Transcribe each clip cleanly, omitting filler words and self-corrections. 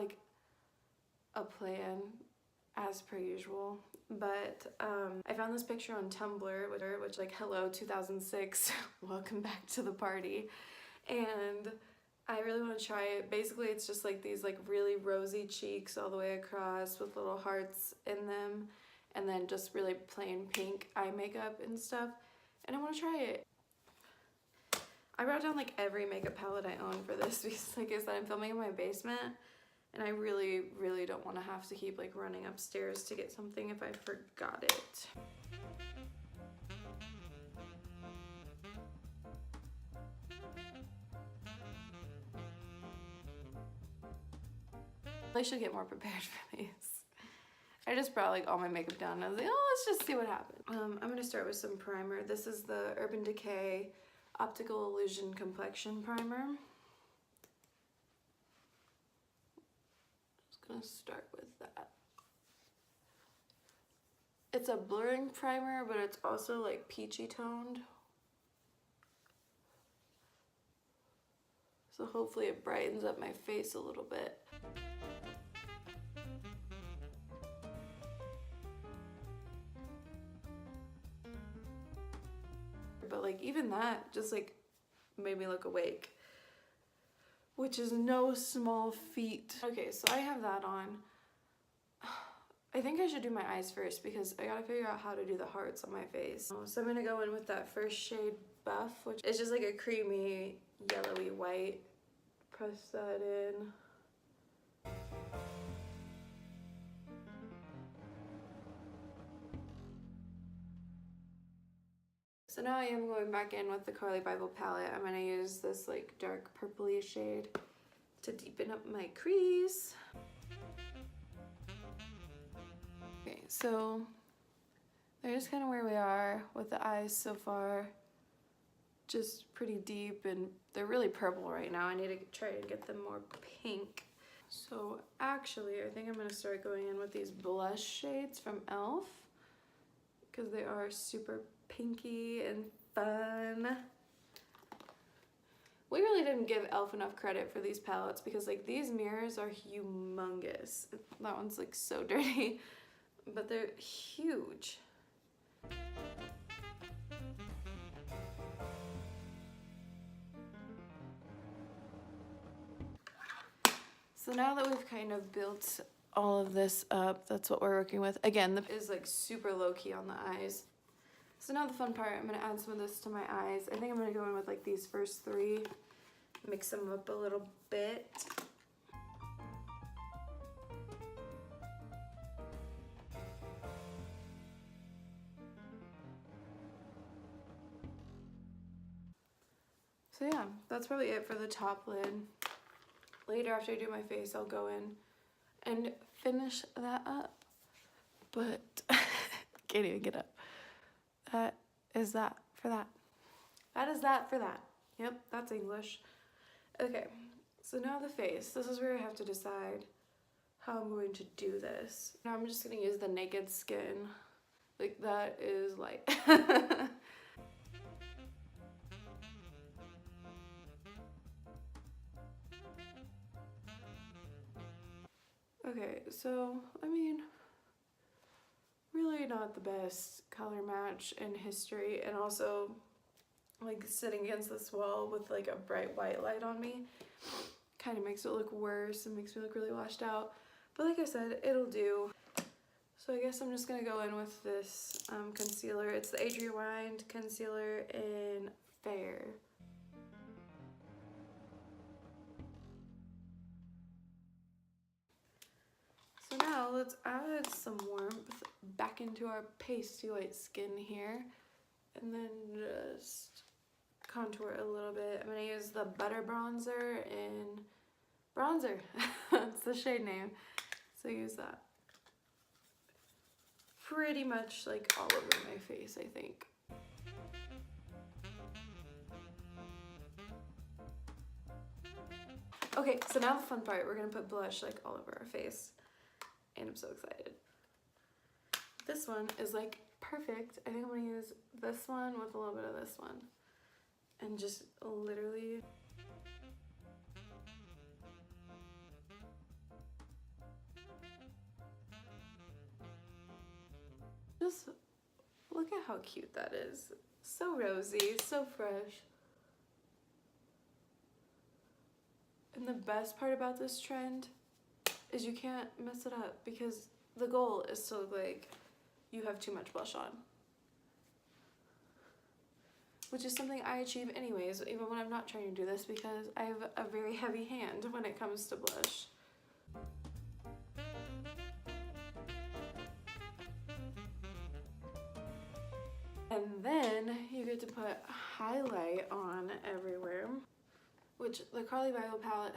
like a plan as per usual, but I found this picture on Tumblr, which like, hello 2006, welcome back to the party, and I really want to try it. Basically, it's just like these like really rosy cheeks all the way across with little hearts in them, and then just really plain pink eye makeup and stuff, and I want to try it. I brought down like every makeup palette I own for this because like I said, I'm filming in my basement, and I really don't want to have to keep like running upstairs to get something if I forgot it. I should get more prepared for these. I just brought like all my makeup down and I was like, oh, let's just see what happens. I'm gonna start with some primer. This is the Urban Decay Optical Illusion Complexion Primer. Just gonna start with that. It's a blurring primer, but it's also like peachy toned. So hopefully it brightens up my face a little bit. But like even that just like made me look awake, which is no small feat. Okay, so I have that on. I think I should do my eyes first because I gotta figure out how to do the hearts on my face. So I'm gonna go in with that first shade Buff, which is just like a creamy yellowy white. Press that in. So now I am going back in with the Carly Bible palette. I'm gonna use this like dark purpley shade to deepen up my crease. Okay, so there's kind of where we are with the eyes so far. Just pretty deep, and they're really purple right now. I need to try to get them more pink. So actually, I think I'm gonna start going in with these blush shades from e.l.f. because they are super pinky and fun. We really didn't give e.l.f. enough credit for these palettes because like these mirrors are humongous. That one's like so dirty, but they're huge. So now that we've kind of built all of this up, that's what we're working with. Again, the is like super low key on the eyes. So now the fun part, I'm gonna add some of this to my eyes. I think I'm gonna go in with like these first three, mix them up a little bit. So yeah, that's probably it for the top lid. Later after I do my face, I'll go in and finish that up. But can't even get up. That is that for that. That is that for that. Yep, that's English. Okay, so now the face. This is where I have to decide how I'm going to do this. Now I'm just gonna use the Naked Skin. Like that is like okay, so I mean, really not the best color match in history, and also like sitting against this wall with like a bright white light on me kind of makes it look worse and makes me look really washed out, but like I said, it'll do. So I guess I'm just gonna go in with this concealer. It's the Age Rewind concealer in Fair. So now let's add some warmth back into our pasty white skin here, and then just contour a little bit. I'm gonna use the Butter Bronzer in Bronzer. That's the shade name. So use that pretty much like all over my face, I think. Okay, so now the fun part, we're gonna put blush like all over our face. And I'm so excited. This one is like perfect. I think I'm gonna use this one with a little bit of this one. And just literally Just look at how cute that is. So rosy, so fresh. And the best part about this trend is you can't mess it up because the goal is to look like you have too much blush on. Which is something I achieve anyways, even when I'm not trying to do this, because I have a very heavy hand when it comes to blush. And then you get to put highlight on everywhere, which the Carly Bio palette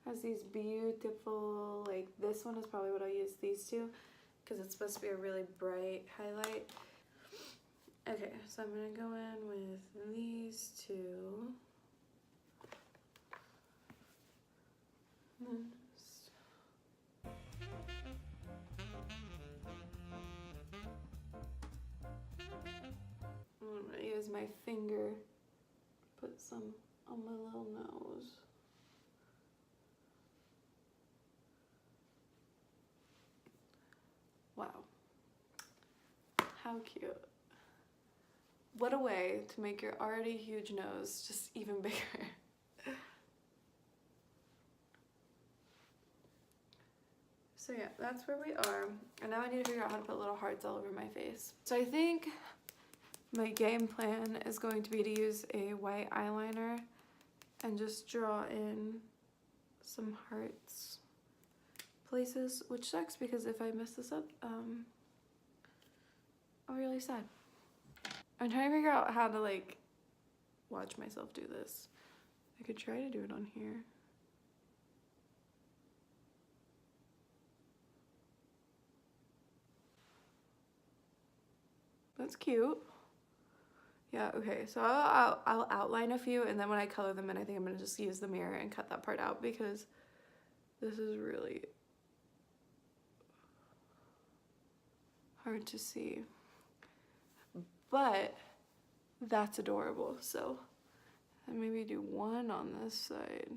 has these beautiful, like this one is probably what I'll use these two, because it's supposed to be a really bright highlight. Okay, so I'm gonna go in with these two. I'm gonna use my finger, put some on my little nose. Wow, how cute. What a way to make your already huge nose just even bigger. So yeah, that's where we are. And now I need to figure out how to put little hearts all over my face. So I think my game plan is going to be to use a white eyeliner and just draw in some hearts places, which sucks because if I mess this up, I'm really sad. I'm trying to figure out how to like watch myself do this. I could try to do it on here. That's cute. Yeah, okay, so I'll outline a few, and then when I color them in, I think I'm gonna just use the mirror and cut that part out because this is really hard to see. But that's adorable, so I maybe do one on this side.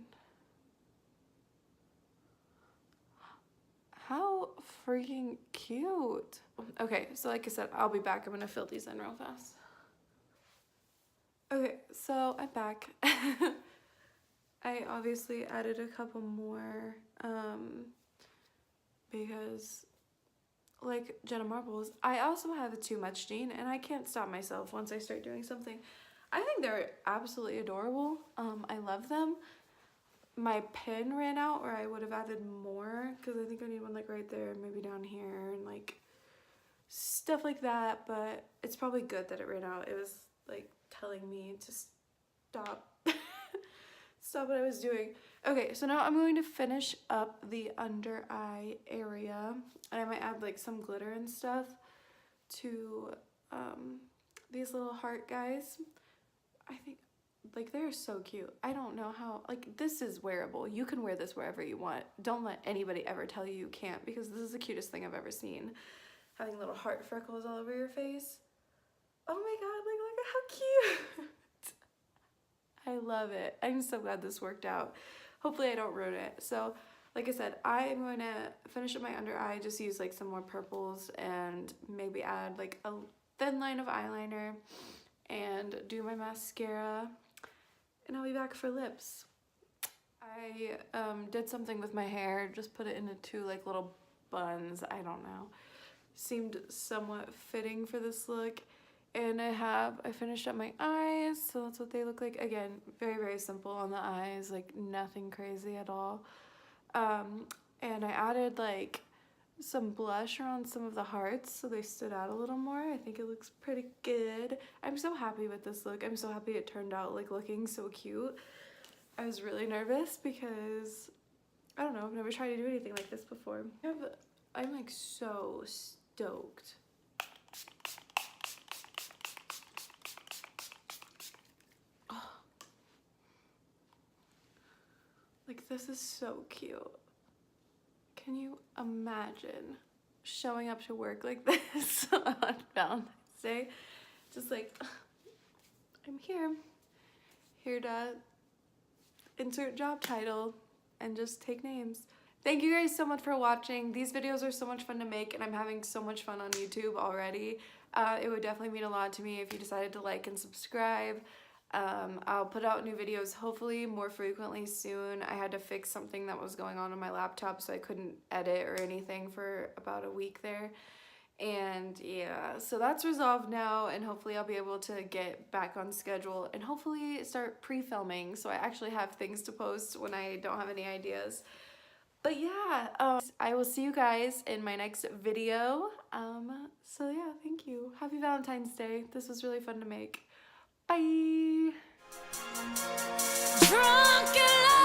How freaking cute. Okay, so like I said, I'll be back. I'm gonna fill these in real fast. Okay, so I'm back. I obviously added a couple more because like Jenna Marbles, I also have too much Jean and I can't stop myself once I start doing something. I think they're absolutely adorable. I love them. My pen ran out, or I would have added more because I think I need one like right there, maybe down here, and like stuff like that, but it's probably good that it ran out. It was like telling me to stop stop what I was doing. Okay, so now I'm going to finish up the under eye area, and I might add like some glitter and stuff to these little heart guys. I think like they're so cute. I don't know how, like this is wearable. You can wear this wherever you want. Don't let anybody ever tell you you can't, because this is the cutest thing I've ever seen. Having little heart freckles all over your face. Oh my god, like look at how cute. I love it. I'm so glad this worked out. Hopefully I don't ruin it. So like I said, I am going to finish up my under eye, just use like some more purples and maybe add like a thin line of eyeliner and do my mascara, and I'll be back for lips. I did something with my hair, just put it into two like little buns. I don't know. Seemed somewhat fitting for this look. And I finished up my eyes, so that's what they look like. Again, very, very simple on the eyes, like nothing crazy at all. And I added like some blush around some of the hearts so they stood out a little more. I think it looks pretty good. I'm so happy with this look. I'm so happy it turned out like looking so cute. I was really nervous because, I don't know, I've never tried to do anything like this before. I'm like so stoked. Like this is so cute. Can you imagine showing up to work like this on Valentine's Day? Just like, I'm here to insert job title and just take names. Thank you guys so much for watching. These videos are so much fun to make, and I'm having so much fun on YouTube already. It would definitely mean a lot to me if you decided to like and subscribe. I'll put out new videos hopefully more frequently soon. I had to fix something that was going on my laptop, so I couldn't edit or anything for about a week there. And yeah, so that's resolved now, and hopefully I'll be able to get back on schedule and hopefully start pre-filming so I actually have things to post when I don't have any ideas. But yeah, I will see you guys in my next video. So yeah, thank you. Happy Valentine's Day. This was really fun to make. Bye! Drunk